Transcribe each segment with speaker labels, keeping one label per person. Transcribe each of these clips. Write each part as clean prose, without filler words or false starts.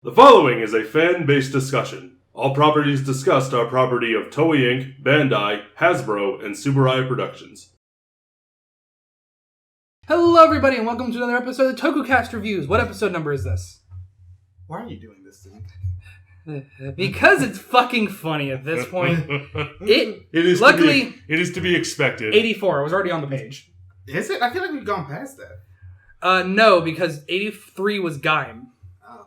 Speaker 1: The following is a fan-based discussion. All properties discussed are property of Toei Inc., Bandai, Hasbro, and Subaru Productions.
Speaker 2: Hello everybody and welcome to another episode of Tokucast Reviews. What episode number is this?
Speaker 3: Why are you doing this to me?
Speaker 2: Because it's fucking funny at this point.
Speaker 1: It is
Speaker 2: luckily,
Speaker 1: to be expected.
Speaker 2: 84. It was already on the page.
Speaker 3: Is it? I feel like we've gone past that.
Speaker 2: No, because 83 was Gaim.
Speaker 3: Oh.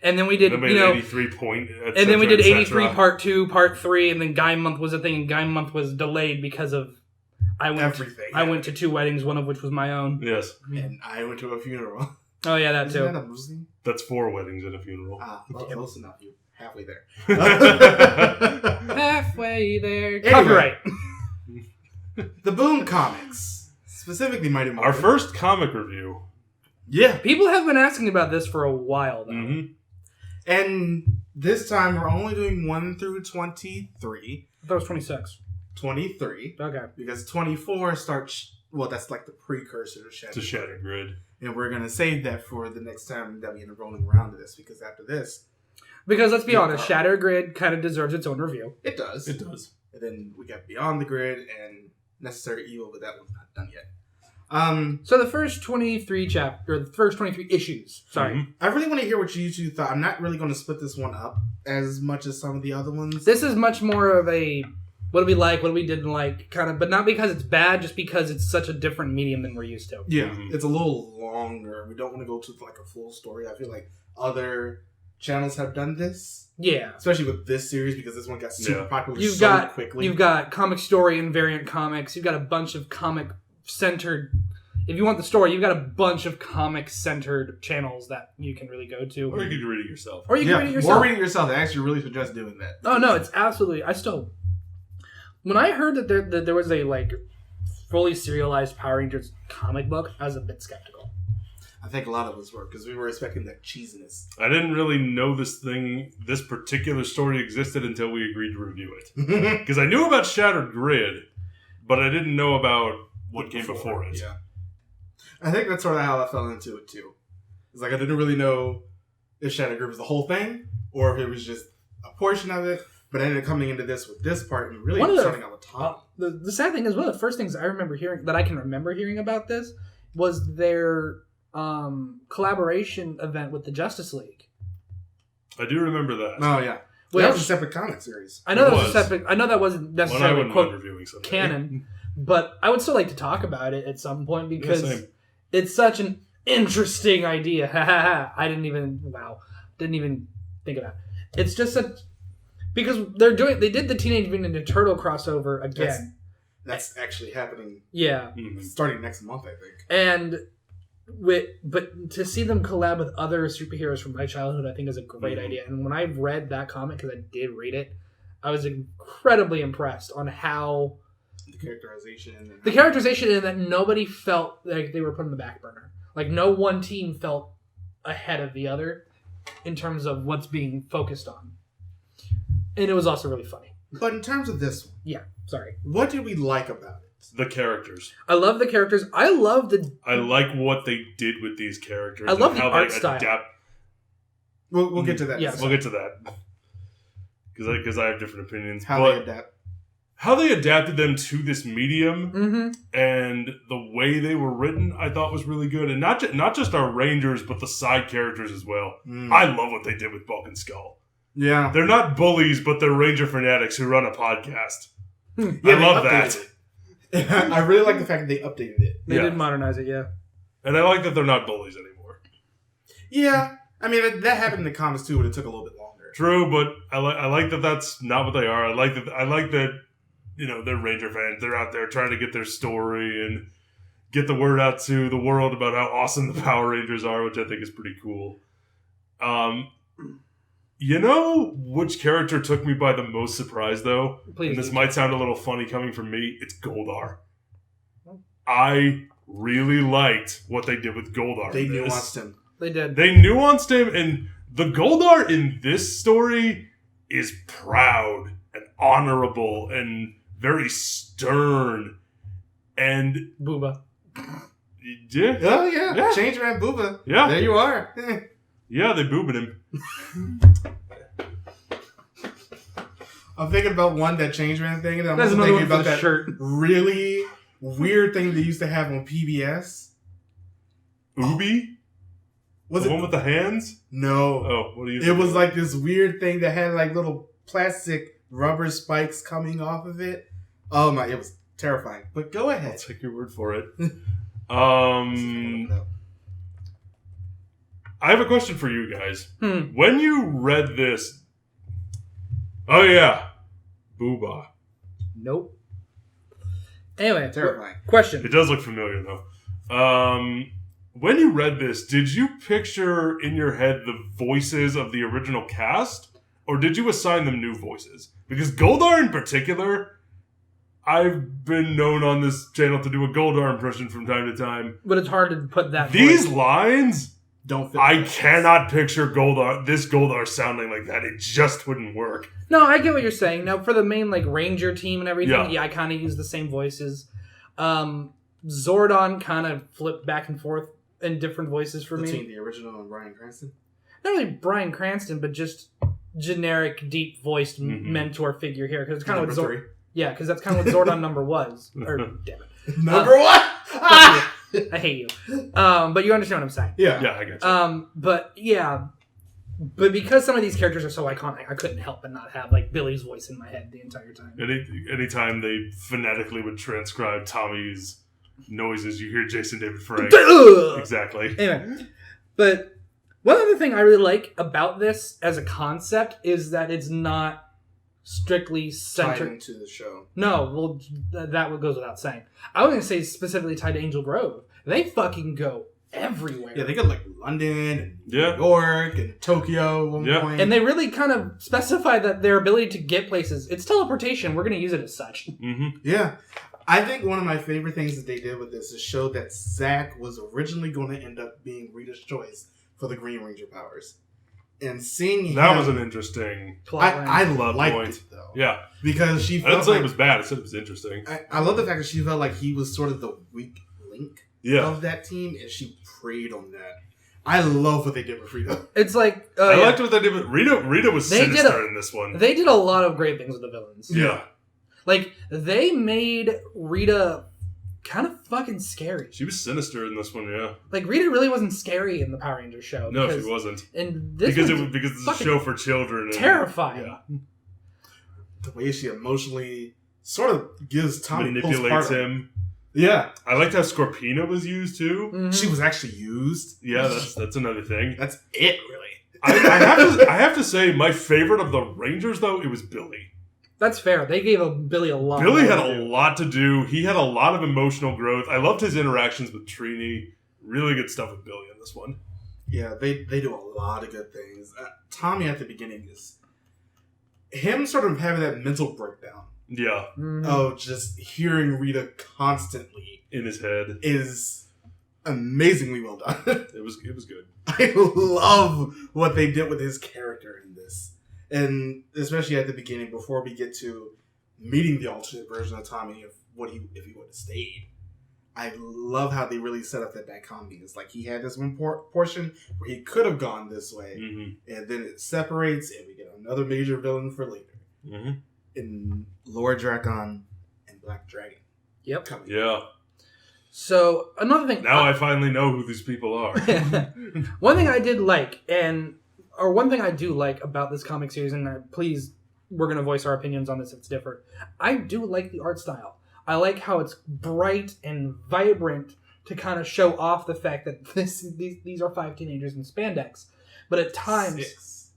Speaker 2: And then we did,
Speaker 1: 83 point,
Speaker 2: and then we did 83 part 2, part 3, and then Gaim month was a thing, and Gaim month was delayed because of I went to 2 weddings, one of which was my own.
Speaker 1: Yes.
Speaker 3: And I went to a funeral.
Speaker 2: Oh yeah, that too.
Speaker 3: Isn't that a Muslim?
Speaker 1: That's 4 weddings and a funeral.
Speaker 3: Well, close enough. You're halfway there.
Speaker 2: Halfway there.
Speaker 3: Anyway.
Speaker 2: Copyright.
Speaker 3: The Boom Comics. Specifically Mighty Morphin.
Speaker 1: Our first comic review.
Speaker 3: Yeah.
Speaker 2: People have been asking about this for a while, though.
Speaker 1: Mm-hmm.
Speaker 3: And this time we're only doing 1 through 23.
Speaker 2: I thought it was 26.
Speaker 3: 23.
Speaker 2: Okay.
Speaker 3: Because 24 starts... Well, that's like the precursor to Shattered.
Speaker 1: To Shattered Grid.
Speaker 3: And we're going to save that for the next time that we end up rolling around to this. Because after this...
Speaker 2: Because let's be honest, Shattered Grid kind of deserves its own review.
Speaker 3: It does.
Speaker 1: It does.
Speaker 3: And then we got Beyond the Grid and Necessary Evil, but that one's not done yet.
Speaker 2: So the first 23 the first 23 issues. Sorry.
Speaker 1: Mm-hmm.
Speaker 3: I really want to hear what you two thought. I'm not really going to split this one up as much as some of the other ones.
Speaker 2: This is much more of a what do we like, what do we didn't like, kind of, but not because it's bad, just because it's such a different medium than we're used to.
Speaker 3: Yeah,
Speaker 1: Mm-hmm.
Speaker 3: It's a little longer. We don't want to go to like a full story. I feel like other channels have done this.
Speaker 2: Yeah.
Speaker 3: Especially with this series because this one got super popular quickly.
Speaker 2: You've got Comic Story and Variant Comics. You've got a bunch of comic-centered... If you want the story, you've got a bunch of comic-centered channels that you can really go to.
Speaker 1: Or you could read it yourself.
Speaker 2: Or you can read it yourself.
Speaker 3: Or read it yourself. I actually really suggest doing that.
Speaker 2: Oh, no, it's absolutely... When I heard that there was a, like, fully serialized Power Rangers comic book, I was a bit skeptical.
Speaker 3: I think a lot of us were, because we were expecting that cheesiness.
Speaker 1: I didn't really know this particular story existed until we agreed to review it. Because I knew about Shattered Grid, but I didn't know about what came before it.
Speaker 3: Yeah. I think that's sort of how I fell into it, too. It's like I didn't really know if Shattered Grid was the whole thing, or if it was just a portion of it, but I ended up coming into this with this part, and really starting out with Tom.
Speaker 2: The sad thing is, one of the first things I remember hearing, that I can remember hearing about this, was their collaboration event with the Justice League.
Speaker 1: I do remember that.
Speaker 3: Oh, yeah.
Speaker 2: Which,
Speaker 3: that was a separate comic series.
Speaker 2: I know that was a separate. I know that wasn't necessarily quote
Speaker 1: reviewing something.
Speaker 2: canon, but I would still like to talk about it at some point because it's such an interesting idea. I didn't even think of that. It's just because they did the Teenage Mutant Ninja Turtle crossover again.
Speaker 3: That's actually happening.
Speaker 2: Yeah,
Speaker 3: starting next month, I think.
Speaker 2: And but to see them collab with other superheroes from my childhood, I think is a great idea. And when I read that comic, because I did read it, I was incredibly impressed on how the characterization and that nobody felt like they were put on the back burner. Like no one team felt ahead of the other in terms of what's being focused on. And it was also really funny.
Speaker 3: But in terms of this one, what did we like about it?
Speaker 1: The characters.
Speaker 2: I love the characters. I
Speaker 1: like what they did with these characters.
Speaker 2: I love the art style.
Speaker 3: We'll get to that.
Speaker 1: Yes. We'll get to that. Because I have different opinions.
Speaker 3: How they
Speaker 1: adapted them to this medium and the way they were written, I thought was really good. And not just our Rangers, but the side characters as well. I love what they did with Bulk and Skull.
Speaker 3: Yeah.
Speaker 1: They're not bullies, but they're Ranger fanatics who run a podcast. I love that.
Speaker 3: I really like the fact that they updated it.
Speaker 2: They did modernize it, yeah.
Speaker 1: And I like that they're not bullies anymore.
Speaker 3: Yeah. I mean, that happened in the comics too, but it took a little bit longer.
Speaker 1: True, but I like that that's not what they are. I like that they're Ranger fans. They're out there trying to get their story and get the word out to the world about how awesome the Power Rangers are, which I think is pretty cool. You know which character took me by the most surprise, though?
Speaker 2: Please.
Speaker 1: And this might sound a little funny coming from me. It's Goldar. I really liked what they did with Goldar.
Speaker 3: They nuanced him.
Speaker 2: They did.
Speaker 1: They nuanced him, and the Goldar in this story is proud and honorable and very stern. And...
Speaker 2: Booba.
Speaker 1: Yeah.
Speaker 3: Oh, yeah. Change man Booba.
Speaker 1: Yeah.
Speaker 3: There you are.
Speaker 1: Yeah, they boobed him.
Speaker 3: I'm thinking about one that changed man thing, and I'm
Speaker 2: That's
Speaker 3: also
Speaker 2: another
Speaker 3: thinking
Speaker 2: one
Speaker 3: about
Speaker 2: for the
Speaker 3: that
Speaker 2: shirt.
Speaker 3: really weird thing they used to have on PBS.
Speaker 1: Ubi?
Speaker 3: Was
Speaker 1: The
Speaker 3: it
Speaker 1: one with the hands?
Speaker 3: No.
Speaker 1: Oh, what do you
Speaker 3: It
Speaker 1: think?
Speaker 3: was like this weird thing that had like little plastic rubber spikes coming off of it. Oh my, it was terrifying. But go
Speaker 1: I'll
Speaker 3: ahead.
Speaker 1: take your word for it.
Speaker 3: No.
Speaker 1: I have a question for you guys.
Speaker 2: Hmm.
Speaker 1: When you read this... Oh, yeah. Booba.
Speaker 2: Nope. Anyway,
Speaker 3: Terrifying.
Speaker 2: question.
Speaker 1: It does look familiar, though. When you read this, did you picture in your head the voices of the original cast? Or did you assign them new voices? Because Goldar in particular, I've been known on this channel to do a Goldar impression from time to time.
Speaker 2: But it's hard to put that.
Speaker 1: These
Speaker 2: voice.
Speaker 1: lines,
Speaker 3: Don't fit.
Speaker 1: I cannot picture this Goldar sounding like that. It just wouldn't work.
Speaker 2: No, I get what you're saying. Now, for the main like Ranger team and everything,
Speaker 1: Yeah.
Speaker 2: I kind of use the same voices. Zordon kind of flipped back and forth in different voices for
Speaker 3: Between
Speaker 2: me.
Speaker 3: the original and Bryan Cranston.
Speaker 2: Not really Bryan Cranston, but just generic, deep voiced mentor figure here because it's kind of what
Speaker 3: Number 3.
Speaker 2: Yeah, because that's kind of what Zordon number was. Or damn it,
Speaker 3: Number 1.
Speaker 2: I hate you. But you understand what I'm saying.
Speaker 3: Yeah.
Speaker 1: Yeah, I get you.
Speaker 2: But yeah, but because some of these characters are so iconic, I couldn't help but not have like Billy's voice in my head the entire time.
Speaker 1: Anytime they phonetically would transcribe Tommy's noises, you hear Jason David Frank. Exactly.
Speaker 2: Anyway, but one other thing I really like about this as a concept is that it's not strictly
Speaker 3: Tied
Speaker 2: centered.
Speaker 3: into the show.
Speaker 2: No, well, that goes without saying. I was going to say specifically tied to Angel Grove. They fucking go everywhere.
Speaker 3: Yeah, they got like London and
Speaker 1: Yeah.
Speaker 3: New York and Tokyo at one
Speaker 1: Yeah.
Speaker 3: point.
Speaker 2: And they really kind of specify that their ability to get places, it's teleportation. We're going to use it as such.
Speaker 1: Mm-hmm.
Speaker 3: Yeah. I think one of my favorite things that they did with this is show that Zack was originally going to end up being Rita's choice for the Green Ranger powers. And seeing
Speaker 1: That
Speaker 3: him,
Speaker 1: was an interesting...
Speaker 3: I
Speaker 1: plot
Speaker 3: liked
Speaker 1: point.
Speaker 3: it though.
Speaker 1: Yeah.
Speaker 3: Because she
Speaker 1: I didn't
Speaker 3: felt
Speaker 1: say
Speaker 3: like,
Speaker 1: it was bad. I said it was interesting.
Speaker 3: I love the fact that she felt like he was sort of the weak link
Speaker 1: Yeah.
Speaker 3: of that team, and she preyed on that. I love what they did with Rita.
Speaker 2: It's like...
Speaker 1: I
Speaker 2: yeah.
Speaker 1: liked what they did with Rita was
Speaker 2: They did
Speaker 1: sinister in this one.
Speaker 2: They did a lot of great things with the villains.
Speaker 1: Yeah.
Speaker 2: Like, they made Rita kind of fucking scary.
Speaker 1: She was sinister in this one, yeah.
Speaker 2: Like, Rita really wasn't scary in the Power Rangers show.
Speaker 1: No,
Speaker 2: because,
Speaker 1: she wasn't.
Speaker 2: And this
Speaker 1: Because
Speaker 2: one's
Speaker 1: it's a
Speaker 2: fucking
Speaker 1: show for children. And,
Speaker 2: terrifying.
Speaker 1: Yeah.
Speaker 3: The way she emotionally sort of gives Tommy
Speaker 1: Manipulates
Speaker 3: postpartum.
Speaker 1: him.
Speaker 3: Yeah.
Speaker 1: I liked how Scorpina was used too.
Speaker 2: Mhm.
Speaker 3: She was actually used.
Speaker 1: Yeah, that's another thing.
Speaker 3: That's it, really.
Speaker 1: I have to say, my favorite of the Rangers, though, it was Billy.
Speaker 2: That's fair. They gave Billy a lot.
Speaker 1: Billy
Speaker 2: more
Speaker 1: had
Speaker 2: to
Speaker 1: a
Speaker 2: do.
Speaker 1: lot to do. He had a lot of emotional growth. I loved his interactions with Trini. Really good stuff with Billy in this one.
Speaker 3: Yeah, they do a lot of good things. Tommy at the beginning is him sort of having that mental breakdown
Speaker 1: Yeah,
Speaker 2: Mhm.
Speaker 3: of just hearing Rita constantly
Speaker 1: in his head.
Speaker 3: is amazingly well done.
Speaker 1: It was good.
Speaker 3: I love what they did with his character in this. And especially at the beginning, before we get to meeting the alternate version of Tommy, if he would have stayed. I love how they really set up that dichotomy. It's like he had this one portion where he could have gone this way,
Speaker 1: Mm-hmm.
Speaker 3: and then it separates, and we get another major villain for later.
Speaker 1: Mm-hmm.
Speaker 3: In Lord Drakkon and Black Dragon.
Speaker 2: Yep.
Speaker 3: Coming.
Speaker 1: Yeah.
Speaker 2: So another thing.
Speaker 1: Now I finally know who these people are.
Speaker 2: One thing I did like, or one thing I do like about this comic series, and please, we're going to voice our opinions on this if it's different. I do like the art style. I like how it's bright and vibrant to kind of show off the fact that these are 5 teenagers in spandex. But at times,
Speaker 3: 6.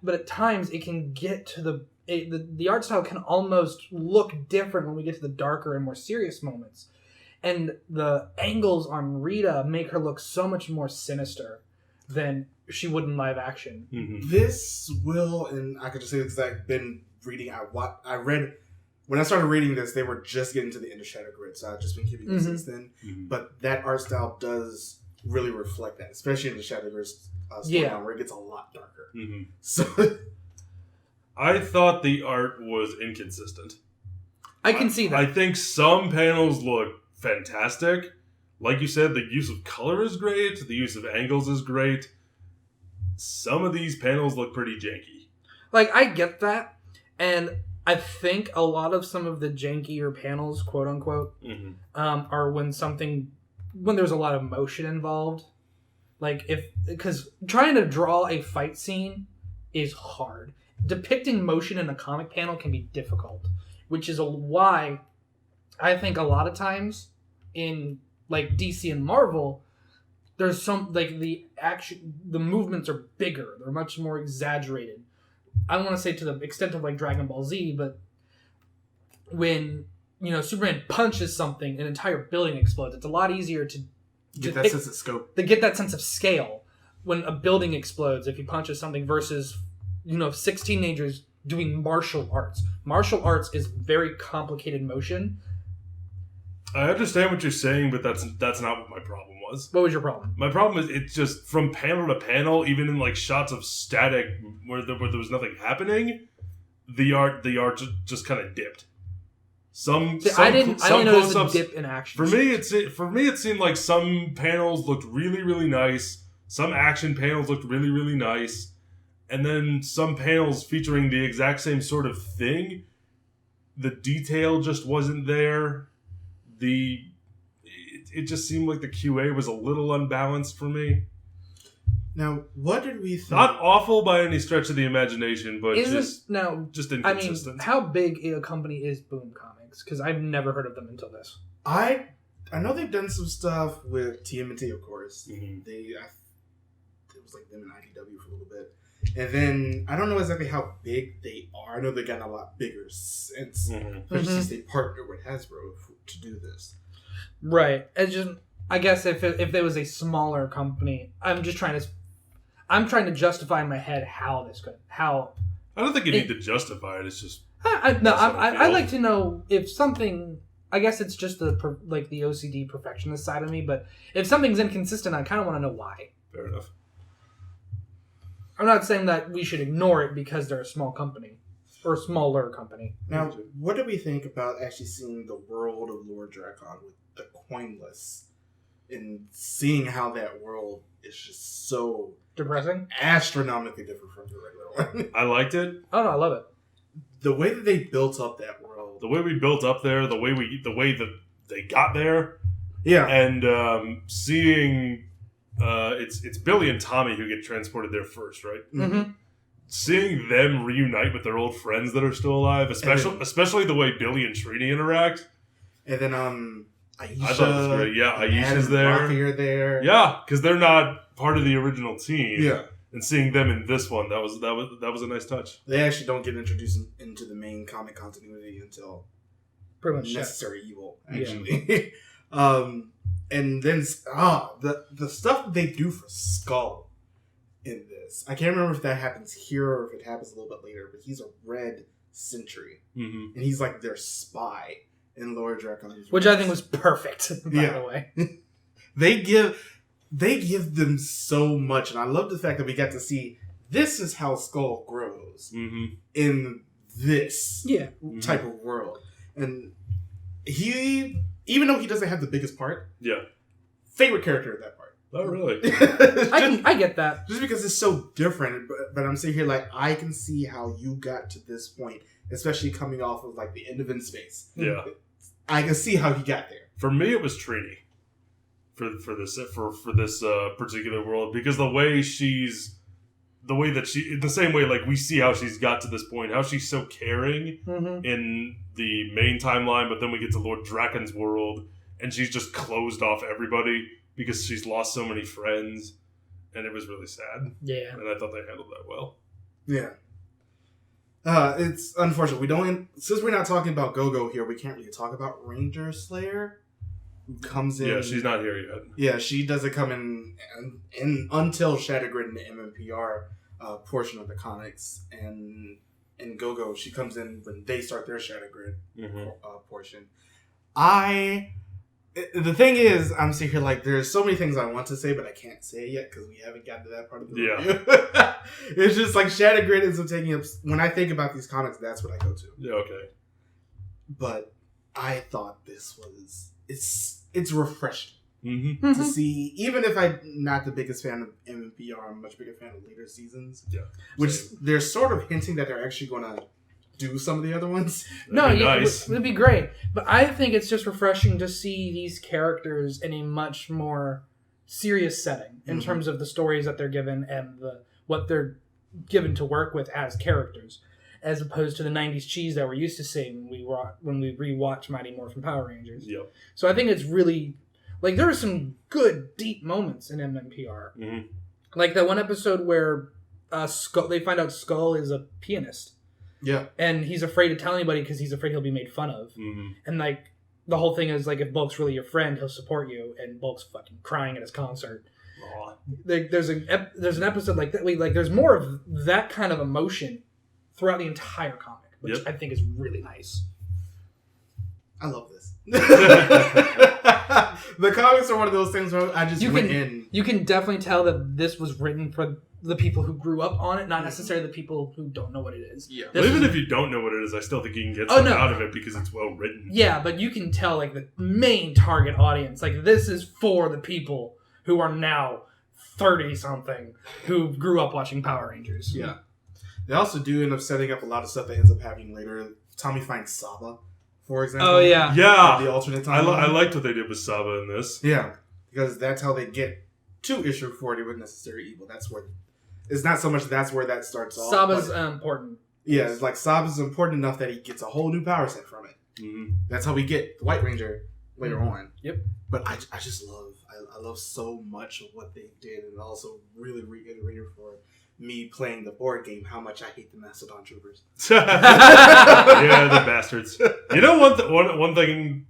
Speaker 2: but at times it can get to the art style can almost look different when we get to the darker and more serious moments. And the angles on Rita make her look so much more sinister than she would in live action.
Speaker 1: Mm-hmm.
Speaker 3: This will, and I could just say this because I've been reading. I read when I started reading this, they were just getting to the end of Shadow Grid, so I've just been keeping it since then.
Speaker 1: Mm-hmm.
Speaker 3: But that art style does really reflect that, especially in the Shadow Grid
Speaker 2: Yeah.
Speaker 3: where it gets a lot darker.
Speaker 1: Mm-hmm.
Speaker 3: So
Speaker 1: I thought the art was inconsistent.
Speaker 2: I can see that.
Speaker 1: I think some panels look fantastic. Like you said, the use of color is great. The use of angles is great. some of these panels look pretty janky.
Speaker 2: Like, I get that, and I think a lot of some of the jankier panels, quote unquote, are when there's a lot of motion involved. Like, because trying to draw a fight scene is hard. Depicting motion in a comic panel can be difficult, which is why I think a lot of times in like DC and Marvel, there's some like the movements are bigger. They're much more exaggerated. I don't want to say to the extent of like Dragon Ball Z, but when Superman punches something, an entire building explodes. It's a lot easier to
Speaker 3: get that sense of scope.
Speaker 2: To get that sense of scale when a building explodes if he punches something versus 6 teenagers doing martial arts. Martial arts is very complicated motion.
Speaker 1: I understand what you're saying, but that's not what my problem was.
Speaker 2: What was your problem?
Speaker 1: My problem is it's just from panel to panel, even in like shots of static where there was nothing happening, the art just kind of dipped.
Speaker 2: I didn't notice a dip in action.
Speaker 1: For me, it seemed like some panels looked really, really nice. Some action panels looked really, really nice. And then some panels featuring the exact same sort of thing, the detail just wasn't there. It just seemed like the QA was a little unbalanced for me.
Speaker 3: Now, what did we think?
Speaker 1: Not awful by any stretch of the imagination, but just inconsistent.
Speaker 2: I mean, how big a company is Boom Comics? Because I've never heard of them until this.
Speaker 3: I know they've done some stuff with TMNT, of course. Mm-hmm. It was like them and IDW for a little bit. And then, I don't know exactly how big they are. I know they've gotten a lot bigger since they partnered with Hasbro to do this.
Speaker 2: Right. I guess if there was a smaller company, I'm trying to justify in my head how.
Speaker 1: I don't think you need to justify it. It's just
Speaker 2: I'd like to know if something. I guess it's just the OCD perfectionist side of me. But if something's inconsistent, I kind of want to know why.
Speaker 1: Fair enough.
Speaker 2: I'm not saying that we should ignore it because they're a small company or a smaller company.
Speaker 3: Now, what do we think about actually seeing the world of Lord Drakkon with the coinless and seeing how that world is just so
Speaker 2: depressing,
Speaker 3: astronomically different from the regular one?
Speaker 1: I liked it.
Speaker 2: Oh no, I love it.
Speaker 3: The way that they built up that world,
Speaker 1: the way we built up there, the way that they got there,
Speaker 3: yeah,
Speaker 1: and seeing. It's Billy and Tommy who get transported there first, right?
Speaker 2: Mm-hmm.
Speaker 1: Seeing them reunite with their old friends that are still alive, especially the way Billy and Trini interact.
Speaker 3: And then Aisha,
Speaker 1: I thought it was great. Yeah, Aisha's there.
Speaker 3: Rocky are there.
Speaker 1: Yeah, because they're not part of the original team.
Speaker 3: Yeah,
Speaker 1: and seeing them in this one, that was a nice touch.
Speaker 3: They actually don't get introduced into the main comic continuity until
Speaker 2: pretty much
Speaker 3: Necessary Evil, actually. Yeah. And then the stuff that they do for Skull in this, I can't remember if that happens here or if it happens a little bit later, but he's a red sentry, and he's like their spy in Lord Drakkon,
Speaker 2: which I think was perfect. By the way,
Speaker 3: they give them so much, and I love the fact that we got to see this is how Skull grows in this type of world, and he. Even though he doesn't have the biggest part, favorite character in that part.
Speaker 1: Oh, really?
Speaker 2: I get that.
Speaker 3: Just because it's so different, but I'm sitting here like, I can see how you got to this point, especially coming off of like the end of In Space.
Speaker 1: Yeah.
Speaker 3: I can see how he got there.
Speaker 1: For me, it was Trini. For this particular world, because the way that she, in the same way, like we see how she's got to this point, how she's so caring in the main timeline, but then we get to Lord Drakkon's world, and she's just closed off everybody because she's lost so many friends, and it was really sad.
Speaker 2: Yeah.
Speaker 1: And I thought they handled that well.
Speaker 3: Yeah. It's unfortunate. Since we're not talking about Go-Go here, we can't really talk about Ranger Slayer, who comes in.
Speaker 1: Yeah, she's not here yet.
Speaker 3: Yeah, she doesn't come in until Shattergrid and the MMPR portion of the comics, and Go-Go, she comes in when they start their Shattergrid portion. The thing is, I'm sitting here like, there's so many things I want to say, but I can't say yet because we haven't gotten to that part of the review. It's just like Shattergrid ends up taking up. When I think about these comics, that's what I go to.
Speaker 1: Yeah, okay.
Speaker 3: But I thought this was it's refreshing.
Speaker 1: Mm-hmm.
Speaker 3: to see, even if I'm not the biggest fan of MMPR, I'm a much bigger fan of later seasons.
Speaker 1: Yeah.
Speaker 3: Which
Speaker 1: Same.
Speaker 3: they're sort of hinting that they're actually going to do some of the other ones.
Speaker 2: No,
Speaker 1: That'd be
Speaker 2: yeah,
Speaker 1: nice.
Speaker 2: it would be great. But I think it's just refreshing to see these characters in a much more serious setting in terms of the stories that they're given and what they're given to work with as characters, as opposed to the 90s cheese that we're used to seeing when we rewatch Mighty Morphin Power Rangers.
Speaker 1: Yep.
Speaker 2: So I think it's really... Like, there are some good, deep moments in MMPR.
Speaker 1: Mm-hmm.
Speaker 2: Like that one episode where they find out Skull is a pianist.
Speaker 3: Yeah.
Speaker 2: And he's afraid to tell anybody because he's afraid he'll be made fun of.
Speaker 1: Mm-hmm.
Speaker 2: And, like, the whole thing is, like, if Bulk's really your friend, he'll support you. And Bulk's fucking crying at his concert.
Speaker 1: Aw.
Speaker 2: Like, there's an episode like that. Like, there's more of that kind of emotion throughout the entire comic, which I think is really nice.
Speaker 3: I love this. The comics are one of those things where I just went in.
Speaker 2: You can definitely tell that this was written for the people who grew up on it, not necessarily the people who don't know what it is.
Speaker 3: Yeah.
Speaker 1: Well, even if you don't know what it is, I still think you can get something out of it because it's well written.
Speaker 2: Yeah, but you can tell, like, the main target audience, like, this is for the people who are now 30-something who grew up watching Power Rangers.
Speaker 3: Yeah. They also do end up setting up a lot of stuff that ends up happening later. Tommy finds Saba, for example.
Speaker 2: Oh, yeah.
Speaker 1: Yeah.
Speaker 3: The alternate
Speaker 1: I
Speaker 3: timeline.
Speaker 1: liked what they did with Saba in this.
Speaker 3: Yeah. Because that's how they get to issue 40 with Necessary Evil. That's where... It's not so much that's where that starts off.
Speaker 2: Saba's important.
Speaker 3: Yeah, it's like Saba's important enough that he gets a whole new power set from it.
Speaker 1: Mm-hmm.
Speaker 3: That's how we get the White Ranger later on.
Speaker 2: Yep.
Speaker 3: But I just love... I love so much of what they did, and also really reiterated for me playing the board game how much I hate the Macedon Troopers.
Speaker 1: Yeah, the bastards. You know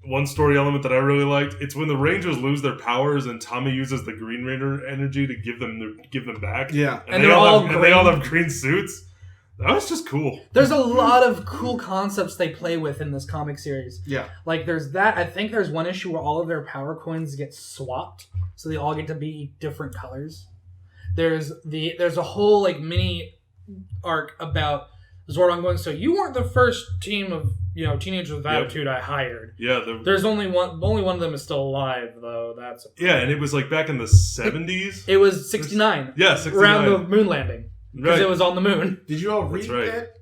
Speaker 1: one story element that I really liked? It's when the Rangers lose their powers and Tommy uses the Green Ranger energy to give them back.
Speaker 3: Yeah.
Speaker 2: And they all
Speaker 1: have green suits. That was just cool.
Speaker 2: There's a lot of cool concepts they play with in this comic series.
Speaker 3: Yeah.
Speaker 2: Like, there's that. I think there's one issue where all of their power coins get swapped, so they all get to be different colors. There's a whole, like, mini arc about Zordon going, so you weren't the first team of, teenagers with attitude I hired.
Speaker 1: Yeah.
Speaker 2: There's only one of them is still alive, though. That's
Speaker 1: and it was like back in the 70s.
Speaker 2: It was 69.
Speaker 1: Yeah, 69.
Speaker 2: Around the moon landing. Because it was on the moon.
Speaker 3: Did you all read that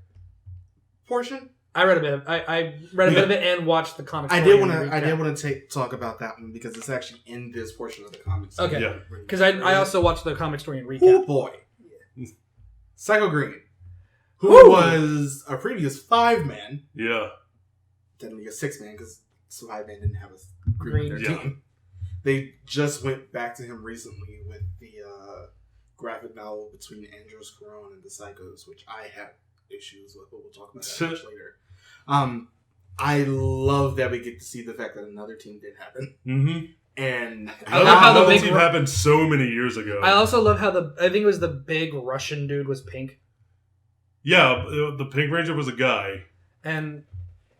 Speaker 3: portion?
Speaker 2: I read a bit of I read a bit of it and watched the comics.
Speaker 3: I did want to talk about that one because it's actually in this portion of the comics.
Speaker 2: Okay.
Speaker 1: Yeah.
Speaker 2: Because I also watched the comic story and recap.
Speaker 3: Oh boy. Psycho Green. Who was a previous 5-man.
Speaker 1: Yeah.
Speaker 3: Technically a 6-man because 5-man didn't have a green on their
Speaker 1: Yeah.
Speaker 3: team. They just went back to him recently with the graphic novel between Andros Caron and the Psychos, which I have issues with, but we'll talk about that much later. I love that we get to see the fact that another team did happen.
Speaker 1: Mm-hmm.
Speaker 3: And
Speaker 2: I love how the big
Speaker 1: team happened so many years ago.
Speaker 2: I also love how I think it was the big Russian dude was pink.
Speaker 1: Yeah, the Pink Ranger was a guy.
Speaker 2: And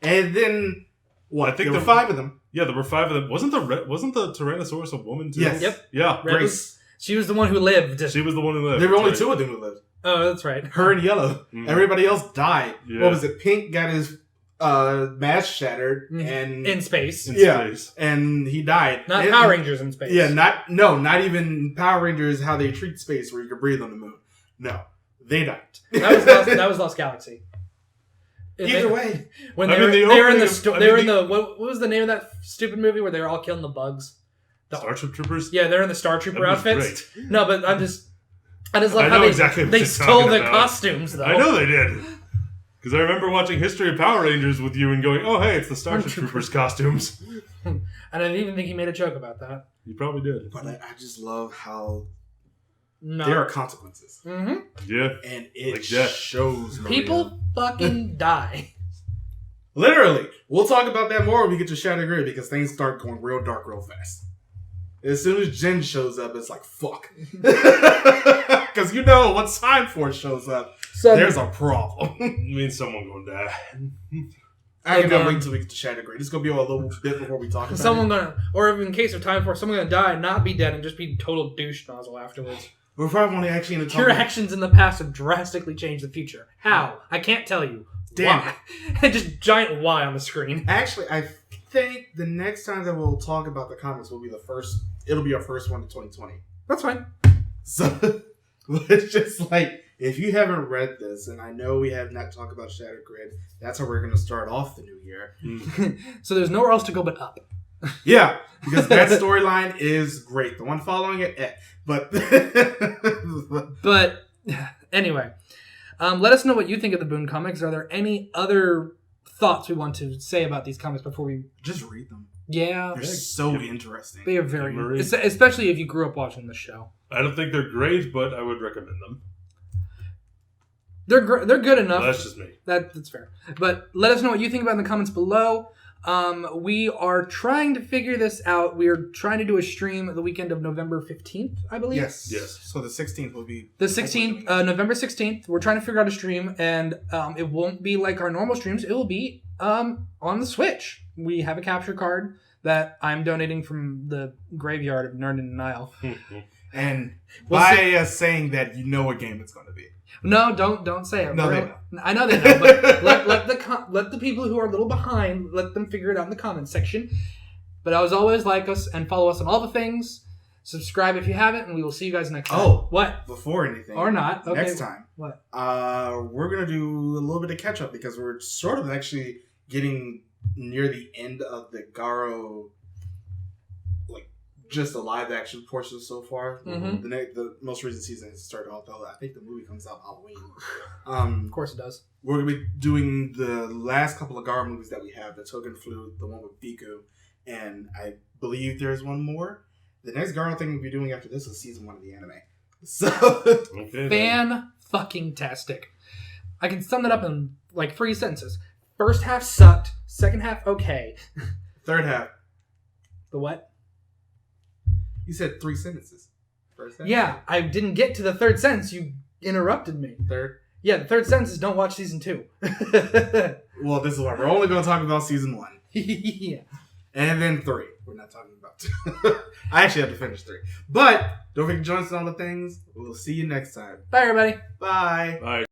Speaker 3: then what?
Speaker 1: I think
Speaker 3: there were 5 of them.
Speaker 1: Yeah, there were 5 of them. Wasn't the Tyrannosaurus a woman too?
Speaker 3: Yes.
Speaker 2: Yep.
Speaker 1: Yeah.
Speaker 3: Grace.
Speaker 2: She was the one who lived.
Speaker 1: She was the one who lived.
Speaker 3: There were only
Speaker 1: right.
Speaker 3: 2 of them who lived.
Speaker 2: Oh, that's right.
Speaker 3: Her and Yellow.
Speaker 1: Mm.
Speaker 3: Everybody else died.
Speaker 1: Yeah.
Speaker 3: What was it? Pink got his mask shattered and
Speaker 2: In space.
Speaker 1: In
Speaker 3: yeah,
Speaker 1: space.
Speaker 3: and he died.
Speaker 2: Not Power Rangers in space.
Speaker 3: Yeah, not even Power Rangers. How they treat space, where you can breathe on the moon. No, they died.
Speaker 2: That was Lost Galaxy.
Speaker 3: Either way,
Speaker 2: when
Speaker 1: I
Speaker 2: they
Speaker 1: mean,
Speaker 2: were in
Speaker 1: the
Speaker 2: the what was the name of that stupid movie where they were all killing the bugs?
Speaker 1: Starship Troopers?
Speaker 2: Yeah, they're in the Star Trooper
Speaker 1: That was
Speaker 2: outfits.
Speaker 1: great.
Speaker 2: No, but I just love
Speaker 1: I
Speaker 2: how
Speaker 1: know exactly what
Speaker 2: they
Speaker 1: you're
Speaker 2: stole
Speaker 1: talking
Speaker 2: the
Speaker 1: about.
Speaker 2: costumes though.
Speaker 1: I know they did. Because I remember watching History of Power Rangers with you and going, oh, hey, it's the Starship Troopers costumes.
Speaker 2: And I didn't even think he made a joke about that.
Speaker 1: You probably did.
Speaker 3: but I just love how
Speaker 2: No.
Speaker 3: there are consequences,
Speaker 2: Mm-hmm.
Speaker 1: Yeah.
Speaker 3: and it
Speaker 1: Like death.
Speaker 3: shows Maria.
Speaker 2: People fucking die.
Speaker 3: Literally, we'll talk about that more when we get to Shattered Grid because things start going real dark real fast. As soon as Jen shows up, it's like, fuck. Because once Time Force shows up,
Speaker 2: So
Speaker 3: there's a problem.
Speaker 1: It means someone gonna die.
Speaker 3: I cannot wait until we get to Shattered Grid. It's going to be a little bit before we talk about it.
Speaker 2: or in case of Time Force, someone gonna die, not be dead, and just be total douche nozzle afterwards.
Speaker 3: We're probably only actually in the
Speaker 2: Your actions in the past have drastically changed the future. How? I can't tell you.
Speaker 3: Damn
Speaker 2: Why? Just giant Y on the screen.
Speaker 3: Actually, I think the next time that we'll talk about the comics will be the first it'll be our first one in 2020.
Speaker 2: That's fine.
Speaker 3: So it's just like, if you haven't read this, and I know we have not talked about Shattered Grid, that's how we're going to start off the new year.
Speaker 2: So there's nowhere else to go but up.
Speaker 3: Yeah, because that storyline is great. The one following it, but
Speaker 2: But anyway, let us know what you think of the Boon comics. Are there any other thoughts we want to say about these comics before we...
Speaker 3: just read them.
Speaker 2: Yeah.
Speaker 3: They're so interesting.
Speaker 2: They are very... Especially if you grew up watching the show.
Speaker 1: I don't think they're great, but I would recommend them.
Speaker 2: They're good enough.
Speaker 1: Well, that's just me.
Speaker 2: That's fair. But let us know what you think about in the comments below. We are trying to figure this out. We are trying to do a stream the weekend of November 15th, I believe.
Speaker 3: Yes. So the 16th will be...
Speaker 2: The 16th, November 16th. We're trying to figure out a stream, and it won't be like our normal streams. It will be on the Switch. We have a capture card that I'm donating from the graveyard of Nerd in Denial.
Speaker 3: And by us saying that, you know what game it's going to be.
Speaker 2: No, don't say it.
Speaker 3: No, they know.
Speaker 2: I know they know, but let the people who are a little behind, let them figure it out in the comments section. But as always, like us and follow us on all the things. Subscribe if you haven't, and we will see you guys next time.
Speaker 3: Oh,
Speaker 2: what?
Speaker 3: Before anything,
Speaker 2: or not? Okay.
Speaker 3: Next time,
Speaker 2: what?
Speaker 3: We're gonna do a little bit of catch up because we're sort of actually getting near the end of the Garo, like just the live action portion so far.
Speaker 2: Mm-hmm.
Speaker 3: The most recent season has started off, though. I think the movie comes out Halloween.
Speaker 2: Of course it does.
Speaker 3: We're gonna be doing the last couple of Garo movies that we have: the Token Flute, the one with Biku, and I believe there's one more. The next Garo thing we'll be doing after this is season 1 of the anime. So
Speaker 1: Okay,
Speaker 2: fan-fucking-tastic. I can sum that up in like 3 sentences. First half sucked. Second half okay.
Speaker 3: third half.
Speaker 2: The what?
Speaker 3: You said 3 sentences. First half.
Speaker 2: Yeah, I didn't get to the third sentence. You interrupted me.
Speaker 3: Third.
Speaker 2: Yeah, the third sentence is don't watch season 2.
Speaker 3: Well, this is why we're only going to talk about season 1.
Speaker 2: Yeah.
Speaker 3: And then 3. We're not talking about 2. I actually have to finish 3. But don't forget to join us on all the things. We'll see you next time.
Speaker 2: Bye, everybody.
Speaker 3: Bye.
Speaker 1: Bye.